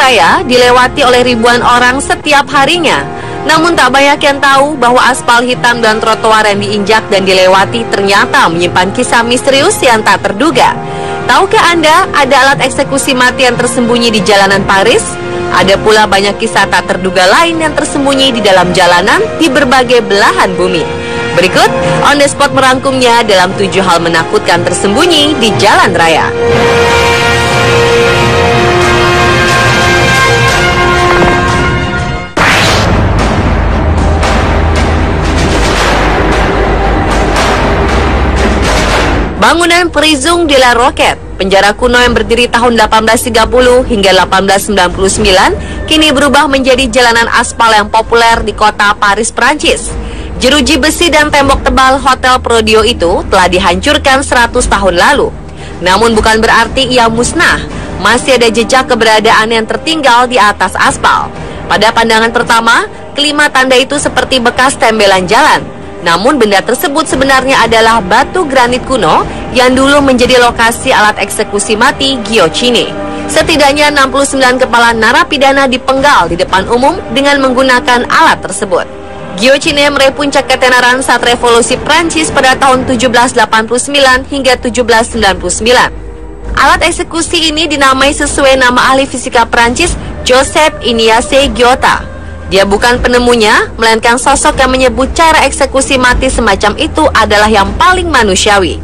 raya dilewati oleh ribuan orang setiap harinya. Namun tak banyak yang tahu bahwa aspal hitam dan trotoar yang diinjak dan dilewati ternyata menyimpan kisah misterius yang tak terduga. Tahukah Anda ada alat eksekusi mati yang tersembunyi di jalanan Paris? Ada pula banyak kisah tak terduga lain yang tersembunyi di dalam jalanan di berbagai belahan bumi. Berikut On The Spot merangkumnya dalam 7 hal menakutkan tersembunyi di jalan raya. Bangunan Prison de la Roquette, penjara kuno yang berdiri tahun 1830 hingga 1899, kini berubah menjadi jalanan aspal yang populer di kota Paris, Prancis. Jeruji besi dan tembok tebal Hotel Prodio itu telah dihancurkan 100 tahun lalu. Namun bukan berarti ia musnah, masih ada jejak keberadaan yang tertinggal di atas aspal. Pada pandangan pertama, kelima tanda itu seperti bekas tembelan jalan. Namun benda tersebut sebenarnya adalah batu granit kuno yang dulu menjadi lokasi alat eksekusi mati guillotine. Setidaknya 69 kepala narapidana dipenggal di depan umum dengan menggunakan alat tersebut. Guillotine meraih puncak ketenaran saat revolusi Prancis pada tahun 1789 hingga 1799. Alat eksekusi ini dinamai sesuai nama ahli fisika Prancis Joseph Ignace Guyotat. Dia bukan penemunya, melainkan sosok yang menyebut cara eksekusi mati semacam itu adalah yang paling manusiawi.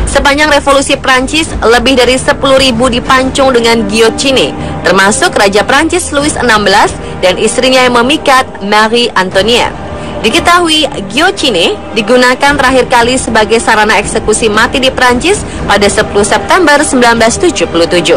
Sepanjang revolusi Prancis, lebih dari 10.000 dipancung dengan guillotine, termasuk Raja Prancis Louis XVI dan istrinya yang memikat, Marie Antoinette. Diketahui, guillotine digunakan terakhir kali sebagai sarana eksekusi mati di Prancis pada 10 September 1977.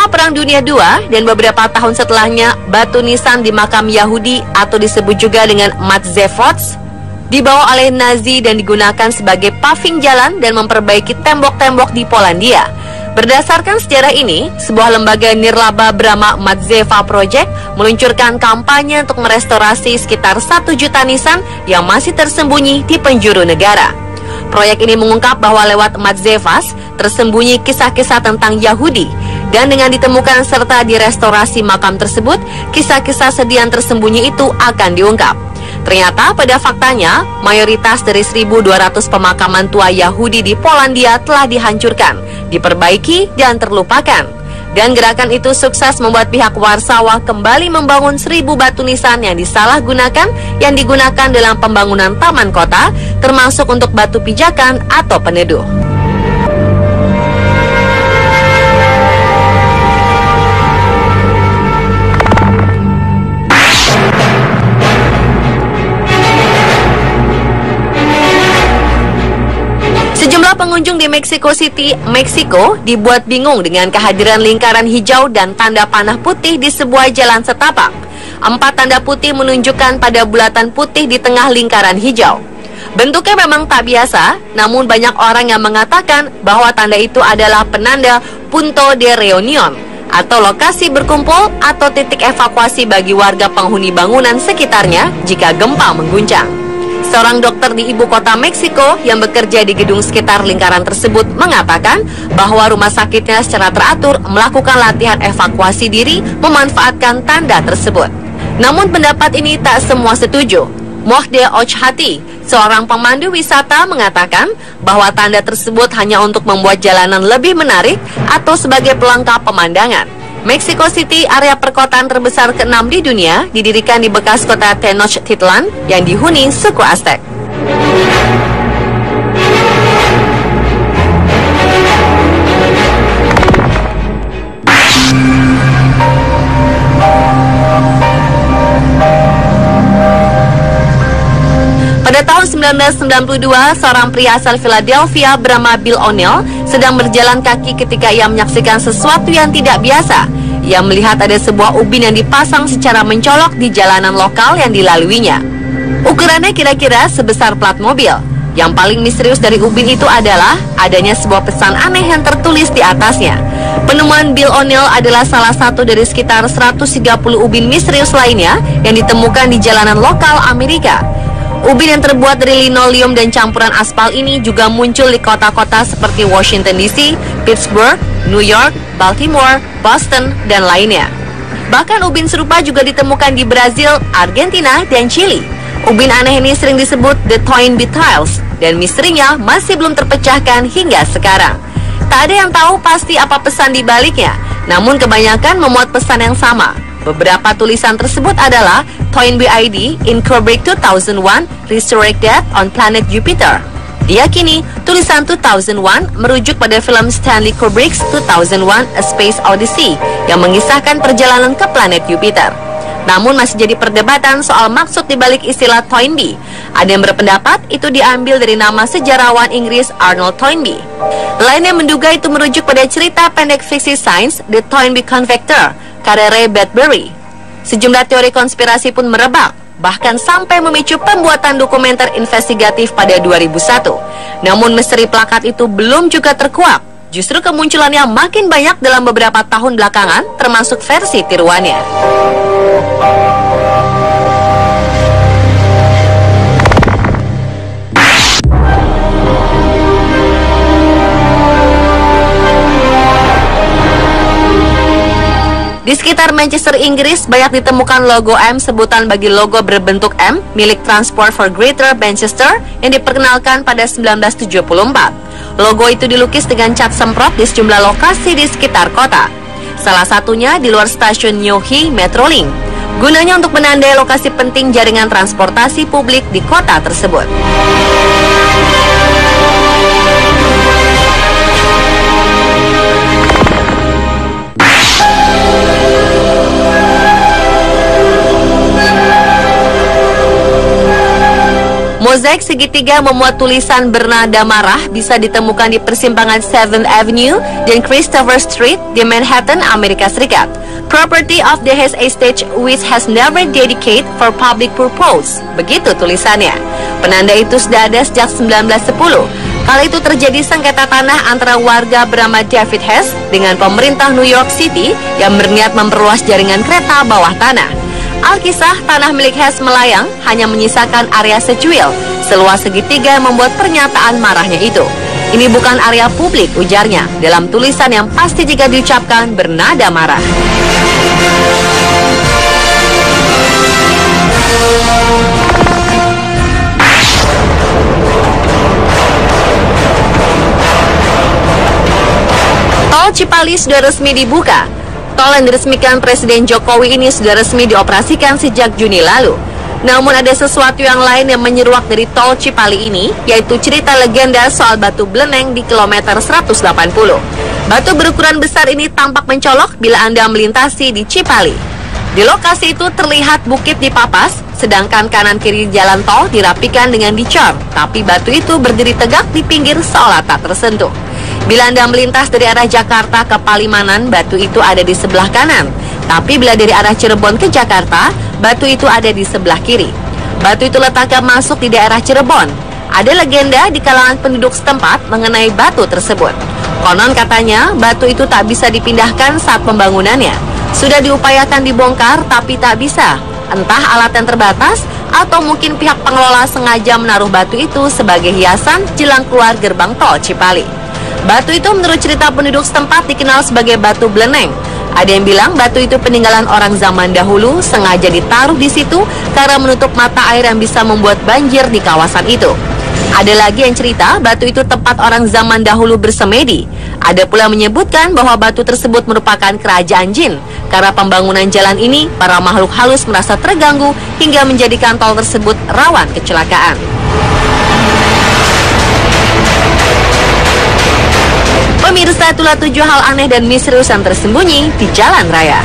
Perang Dunia II dan beberapa tahun setelahnya, batu nisan di makam Yahudi atau disebut juga dengan Matzefotz dibawa oleh Nazi dan digunakan sebagai paving jalan dan memperbaiki tembok-tembok di Polandia. Berdasarkan sejarah ini, sebuah lembaga nirlaba bernama Matzeva Project meluncurkan kampanye untuk merestorasi sekitar 1 juta nisan yang masih tersembunyi di penjuru negara. Proyek ini mengungkap bahwa lewat Matzevas tersembunyi kisah-kisah tentang Yahudi, dan dengan ditemukan serta direstorasi makam tersebut, kisah-kisah sedih yang tersembunyi itu akan diungkap. Ternyata pada faktanya, mayoritas dari 1.200 pemakaman tua Yahudi di Polandia telah dihancurkan, diperbaiki, dan terlupakan. Dan gerakan itu sukses membuat pihak Warsawa kembali membangun 1.000 batu nisan yang disalahgunakan, yang digunakan dalam pembangunan taman kota, termasuk untuk batu pijakan atau peneduh. Pengunjung di Mexico City, Meksiko dibuat bingung dengan kehadiran lingkaran hijau dan tanda panah putih di sebuah jalan setapak. 4 tanda putih menunjukkan pada bulatan putih di tengah lingkaran hijau. Bentuknya memang tak biasa, namun banyak orang yang mengatakan bahwa tanda itu adalah penanda Punto de Reunión atau lokasi berkumpul atau titik evakuasi bagi warga penghuni bangunan sekitarnya jika gempa mengguncang. Seorang dokter di ibu kota Meksiko yang bekerja di gedung sekitar lingkaran tersebut mengatakan bahwa rumah sakitnya secara teratur melakukan latihan evakuasi diri memanfaatkan tanda tersebut. Namun pendapat ini tak semua setuju. Mohde Ochhati, seorang pemandu wisata, mengatakan bahwa tanda tersebut hanya untuk membuat jalanan lebih menarik atau sebagai pelengkap pemandangan. Mexico City, area perkotaan terbesar ke-6 di dunia, didirikan di bekas kota Tenochtitlan yang dihuni suku Aztec. Pada tahun 1992, seorang pria asal Philadelphia bernama Bill O'Neill sedang berjalan kaki ketika ia menyaksikan sesuatu yang tidak biasa. Ia melihat ada sebuah ubin yang dipasang secara mencolok di jalanan lokal yang dilaluinya. Ukurannya kira-kira sebesar plat mobil. Yang paling misterius dari ubin itu adalah adanya sebuah pesan aneh yang tertulis di atasnya. Penemuan Bill O'Neill adalah salah satu dari sekitar 130 ubin misterius lainnya yang ditemukan di jalanan lokal Amerika. Ubin yang terbuat dari linoleum dan campuran aspal ini juga muncul di kota-kota seperti Washington DC, Pittsburgh, New York, Baltimore, Boston, dan lainnya. Bahkan ubin serupa juga ditemukan di Brazil, Argentina, dan Chili. Ubin aneh ini sering disebut The Toynbee Tiles, dan misterinya masih belum terpecahkan hingga sekarang. Tak ada yang tahu pasti apa pesan di baliknya, namun kebanyakan memuat pesan yang sama. Beberapa tulisan tersebut adalah Toynbee ID in Kubrick 2001 Resurrected on Planet Jupiter. Diyakini tulisan 2001 merujuk pada film Stanley Kubrick's 2001 A Space Odyssey yang mengisahkan perjalanan ke planet Jupiter. Namun masih jadi perdebatan soal maksud dibalik istilah Toynbee. Ada yang berpendapat itu diambil dari nama sejarawan Inggris Arnold Toynbee. Lainnya menduga itu merujuk pada cerita pendek fiksi sains The Toynbee Convector, karya Ray Bradbury. Sejumlah teori konspirasi pun merebak, bahkan sampai memicu pembuatan dokumenter investigatif pada 2001. Namun misteri plakat itu belum juga terkuak. Justru kemunculannya makin banyak dalam beberapa tahun belakangan, termasuk versi tiruannya. Di sekitar Manchester, Inggris, banyak ditemukan logo M sebutan bagi logo berbentuk M milik Transport for Greater Manchester yang diperkenalkan pada 1974. Logo itu dilukis dengan cat semprot di sejumlah lokasi di sekitar kota. Salah satunya di luar stasiun Newquay Metrolink. Gunanya untuk menandai lokasi penting jaringan transportasi publik di kota tersebut. Mozaik segitiga memuat tulisan bernada marah bisa ditemukan di persimpangan 7th Avenue dan Christopher Street di Manhattan, Amerika Serikat. Property of the Hess Estate which has never dedicated for public purpose. Begitu tulisannya. Penanda itu sudah ada sejak 1910. Kala itu terjadi sengketa tanah antara warga bernama David Hess dengan pemerintah New York City yang berniat memperluas jaringan kereta bawah tanah. Alkisah tanah milik Hess melayang hanya menyisakan area secuil seluas segitiga yang membuat pernyataan marahnya itu. Ini bukan area publik, ujarnya dalam tulisan yang pasti jika diucapkan bernada marah. Tol Cipali sudah resmi dibuka. Tol yang diresmikan Presiden Jokowi ini sudah resmi dioperasikan sejak Juni lalu. Namun ada sesuatu yang lain yang menyeruak dari Tol Cipali ini, yaitu cerita legenda soal batu beleneng di kilometer 180. Batu berukuran besar ini tampak mencolok bila Anda melintasi di Cipali. Di lokasi itu terlihat bukit dipapas, sedangkan kanan kiri jalan tol dirapikan dengan dicor, tapi batu itu berdiri tegak di pinggir seolah tak tersentuh. Bila Anda melintas dari arah Jakarta ke Palimanan, batu itu ada di sebelah kanan. Tapi bila dari arah Cirebon ke Jakarta, batu itu ada di sebelah kiri. Batu itu letaknya masuk di daerah Cirebon. Ada legenda di kalangan penduduk setempat mengenai batu tersebut. Konon katanya, batu itu tak bisa dipindahkan saat pembangunannya. Sudah diupayakan dibongkar, tapi tak bisa. Entah alat yang terbatas, atau mungkin pihak pengelola sengaja menaruh batu itu sebagai hiasan jelang keluar gerbang tol Cipali. Batu itu menurut cerita penduduk setempat dikenal sebagai batu beleneng. Ada yang bilang batu itu peninggalan orang zaman dahulu sengaja ditaruh di situ karena menutup mata air yang bisa membuat banjir di kawasan itu. Ada lagi yang cerita batu itu tempat orang zaman dahulu bersemedi. Ada pula yang menyebutkan bahwa batu tersebut merupakan kerajaan jin. Karena pembangunan jalan ini, para makhluk halus merasa terganggu hingga menjadikan tol tersebut rawan kecelakaan. Pemirsa, itulah 7 hal aneh dan misterius yang tersembunyi di jalan raya.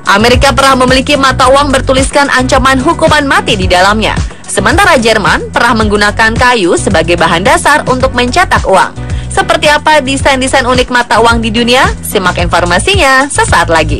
Amerika pernah memiliki mata uang bertuliskan ancaman hukuman mati di dalamnya. Sementara Jerman pernah menggunakan kayu sebagai bahan dasar untuk mencetak uang. Seperti apa desain-desain unik mata uang di dunia? Simak informasinya sesaat lagi.